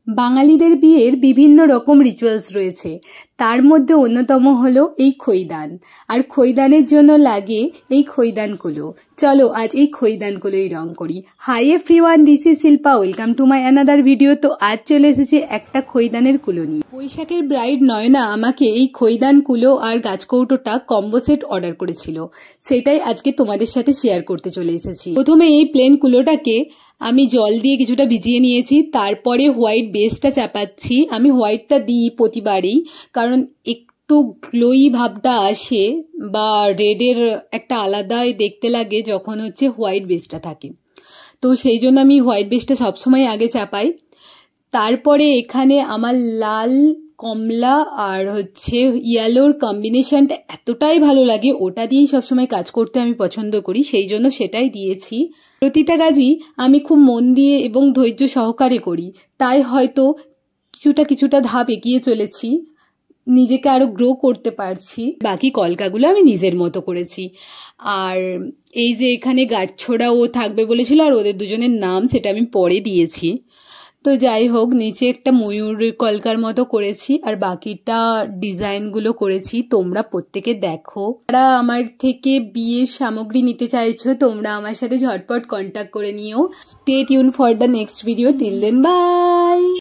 বাঙালিদের বিয়ের বিভিন্ন রকম রিচুয়ালস রয়েছে, তার মধ্যে অন্যতম হলো এই খইদান। আর খইদানের জন্য লাগে এই খইদানগুলো। চলো আজ এই খইদানগুলোই রং করি। Hi everyone, this is Shilpa, welcome to my another video. তো আজ চলে এসেছে একটা খইদানের কুলো নিয়ে। বৈশাখের ব্রাইড নয়না আমাকে এই খইদান কুলো আর গাছকৌটোটা কম্বো সেট অর্ডার করেছিল, সেটাই আজকে তোমাদের সাথে শেয়ার করতে চলে এসেছি। প্রথমে এই প্লেন কুলোটাকে আমি জল দিয়ে কিছুটা ভিজিয়ে নিয়েছি, তারপরে হোয়াইট বেসটা চাপাচ্ছি। আমি হোয়াইটটা দিই প্রতিবারই, কারণ একটু গ্লোই ভাবটা আসে বা রেডের একটা আলাদাই দেখতে লাগে যখন হচ্ছে হোয়াইট বেসটা থাকে। তো সেই জন্য আমি হোয়াইট বেসটা সবসময় আগে চাপাই। তারপরে এখানে আমার লাল, কমলা আর হচ্ছে ইয়েলোর কম্বিনেশনটা এতটাই ভালো লাগে, ওটা দিয়েই সবসময় কাজ করতে আমি পছন্দ করি, সেই জন্য সেটাই দিয়েছি। প্রতিটা কাজই আমি খুব মন দিয়ে এবং ধৈর্য সহকারে করি, তাই হয়তো কিছুটা ধাপ এগিয়ে চলেছি, নিজেকে আরো গ্রো করতে পারছি। বাকি কলকাগুলো আমি নিজের মতো করেছি। আর এই যে এখানে গাঁটছড়াও থাকবে বলেছিল, আর ওদের দুজনের নাম সেটা আমি পরে দিয়েছি। তো যাই হোক, নিচে একটা ময়ূর কলকার মতো করেছি, আর বাকিটা ডিজাইনগুলো করেছি। তোমরা প্রত্যেকে দেখো। যারা আমার থেকে বিয়ের সামগ্রী নিতে চাইছো, তোমরা আমার সাথে ঝটপট কন্ট্যাক্ট করে নিও। Stay tune for the next video. Till then, by.